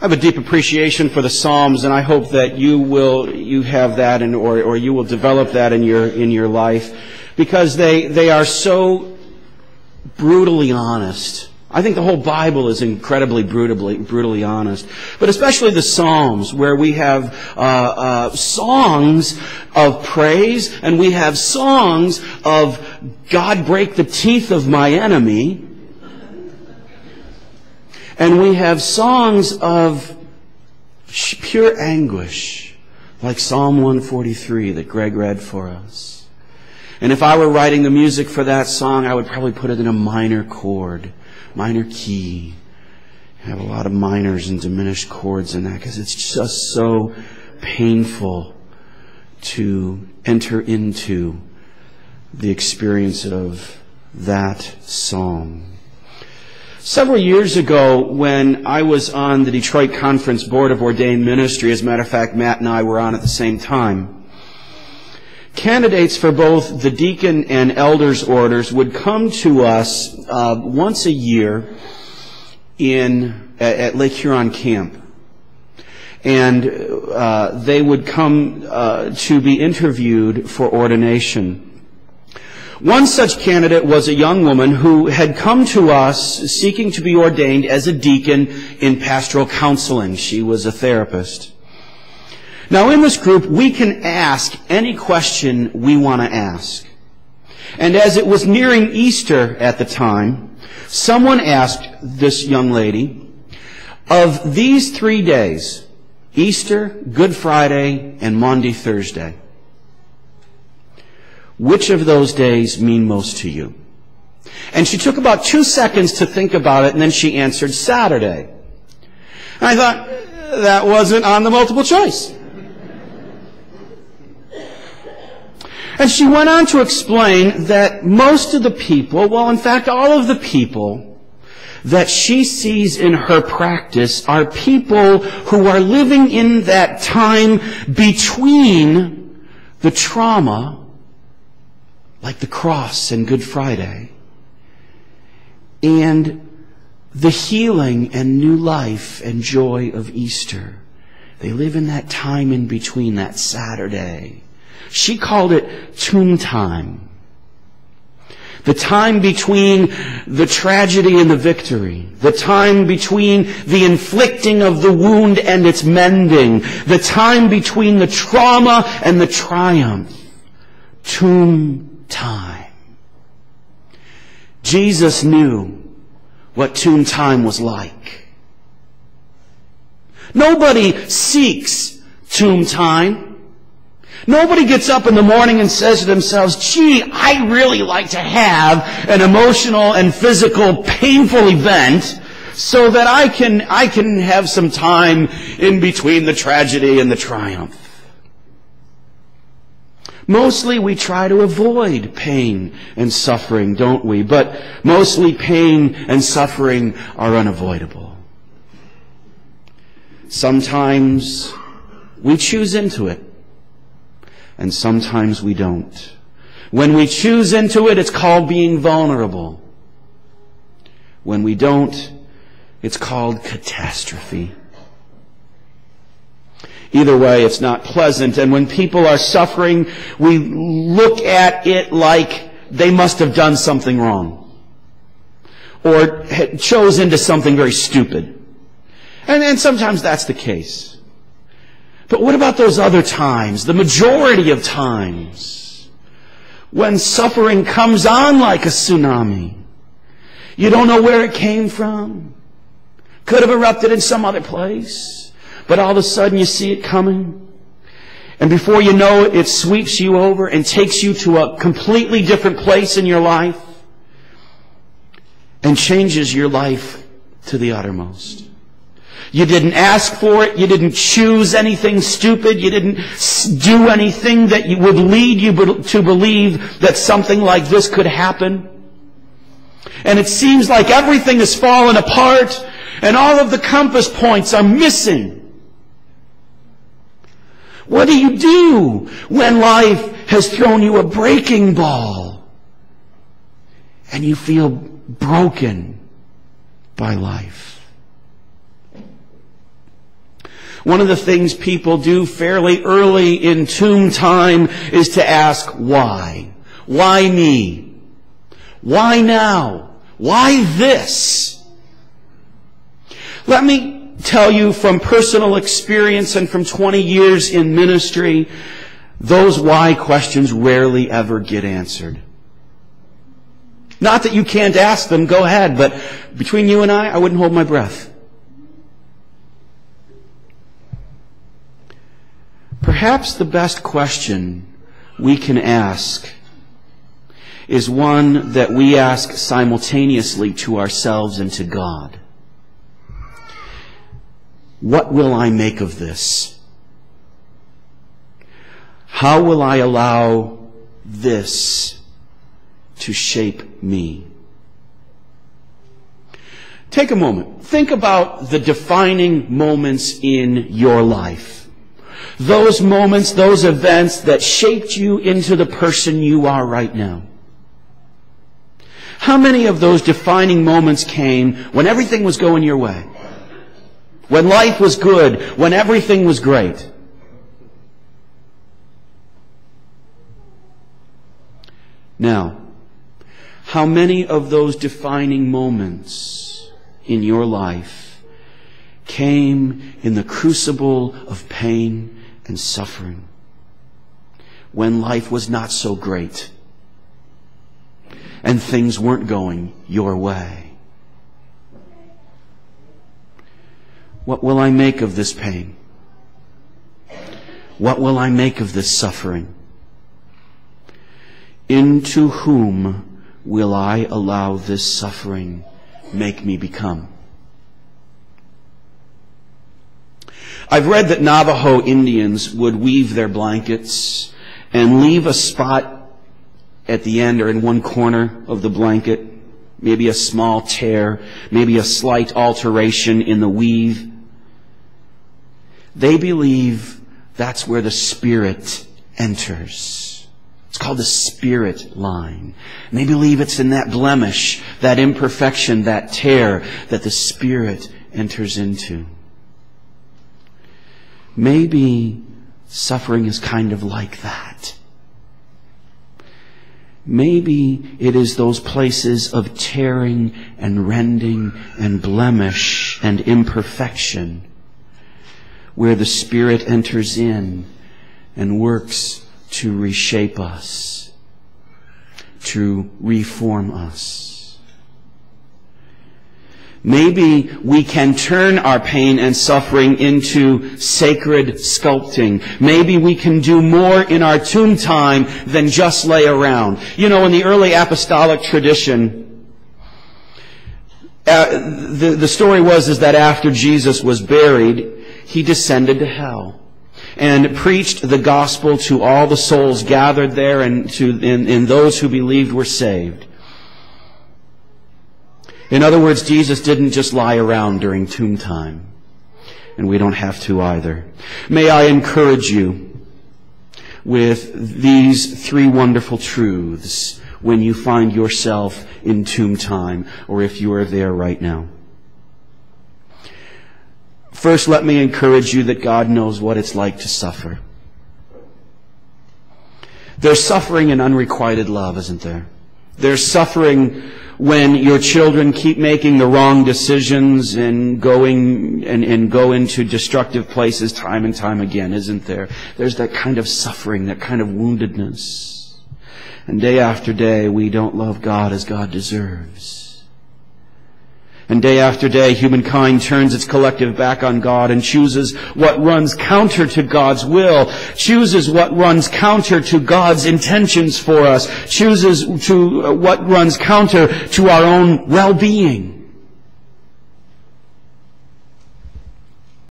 have a deep appreciation for the Psalms, and I hope that you have that, or you will develop that in your life, because they are so brutally honest. I think the whole Bible is incredibly brutally honest, but especially the Psalms, where we have songs of praise, and we have songs of God break the teeth of my enemy. And we have songs of pure anguish, like Psalm 143 that Greg read for us. And if I were writing the music for that song, I would probably put it in a minor chord, minor key. I have a lot of minors and diminished chords in that, because it's just so painful to enter into the experience of that song. Several years ago, when I was on the Detroit Conference Board of Ordained Ministry, as a matter of fact, Matt and I were on at the same time, candidates for both the deacon and elders orders would come to us once a year at Lake Huron Camp. And they would come to be interviewed for ordination. One such candidate was a young woman who had come to us seeking to be ordained as a deacon in pastoral counseling. She was a therapist. Now, in this group, we can ask any question we want to ask. And as it was nearing Easter at the time, someone asked this young lady, of these 3 days, Easter, Good Friday, and Maundy Thursday, which of those days mean most to you? And she took about 2 seconds to think about it, and then she answered Saturday. And I thought, that wasn't on the multiple choice. And she went on to explain that most of the people, well, in fact, all of the people that she sees in her practice are people who are living in that time between the trauma, like the cross and Good Friday, and the healing and new life and joy of Easter. They live in that time in between, that Saturday. She called it tomb time. The time between the tragedy and the victory. The time between the inflicting of the wound and its mending. The time between the trauma and the triumph. Tomb time. Jesus knew what tomb time was like. Nobody seeks tomb time. Nobody gets up in the morning and says to themselves, gee, I'd really like to have an emotional and physical painful event so that I can have some time in between the tragedy and the triumph. Mostly we try to avoid pain and suffering, don't we? But mostly pain and suffering are unavoidable. Sometimes we choose into it, and sometimes we don't. When we choose into it, it's called being vulnerable. When we don't, it's called catastrophe. Either way, it's not pleasant. And when people are suffering, we look at it like they must have done something wrong, or chose into something very stupid. And sometimes that's the case. But what about those other times, the majority of times, when suffering comes on like a tsunami? You don't know where it came from. Could have erupted in some other place. But all of a sudden you see it coming. And before you know it, it sweeps you over and takes you to a completely different place in your life and changes your life to the uttermost. You didn't ask for it. You didn't choose anything stupid. You didn't do anything that would lead you to believe that something like this could happen. And it seems like everything has fallen apart and all of the compass points are missing. What do you do when life has thrown you a breaking ball and you feel broken by life? One of the things people do fairly early in tomb time is to ask, why? Why me? Why now? Why this? Let me tell you from personal experience and from 20 years in ministry, those why questions rarely ever get answered. Not that you can't ask them, go ahead, but between you and I wouldn't hold my breath. Perhaps the best question we can ask is one that we ask simultaneously to ourselves and to God. What will I make of this? How will I allow this to shape me? Take a moment. Think about the defining moments in your life. Those moments, those events that shaped you into the person you are right now. How many of those defining moments came when everything was going your way? When life was good, when everything was great? Now, how many of those defining moments in your life came in the crucible of pain and suffering, when life was not so great and things weren't going your way? What will I make of this pain? What will I make of this suffering? Into whom will I allow this suffering make me become? I've read that Navajo Indians would weave their blankets and leave a spot at the end or in one corner of the blanket, maybe a small tear, maybe a slight alteration in the weave. They believe that's where the Spirit enters. It's called the spirit line. And they believe it's in that blemish, that imperfection, that tear, that the Spirit enters into. Maybe suffering is kind of like that. Maybe it is those places of tearing and rending and blemish and imperfection where the Spirit enters in and works to reshape us, to reform us. Maybe we can turn our pain and suffering into sacred sculpting. Maybe we can do more in our tomb time than just lay around. You know, in the early apostolic tradition, the story was that after Jesus was buried, he descended to hell and preached the gospel to all the souls gathered there, and those who believed were saved. In other words, Jesus didn't just lie around during tomb time, and we don't have to either. May I encourage you with these three wonderful truths when you find yourself in tomb time, or if you are there right now. First, let me encourage you that God knows what it's like to suffer. There's suffering in unrequited love, isn't there? There's suffering when your children keep making the wrong decisions and go into destructive places time and time again, isn't there? There's that kind of suffering, that kind of woundedness. And day after day, we don't love God as God deserves. And day after day, humankind turns its collective back on God and chooses what runs counter to God's will, chooses what runs counter to God's intentions for us, chooses what runs counter to our own well-being.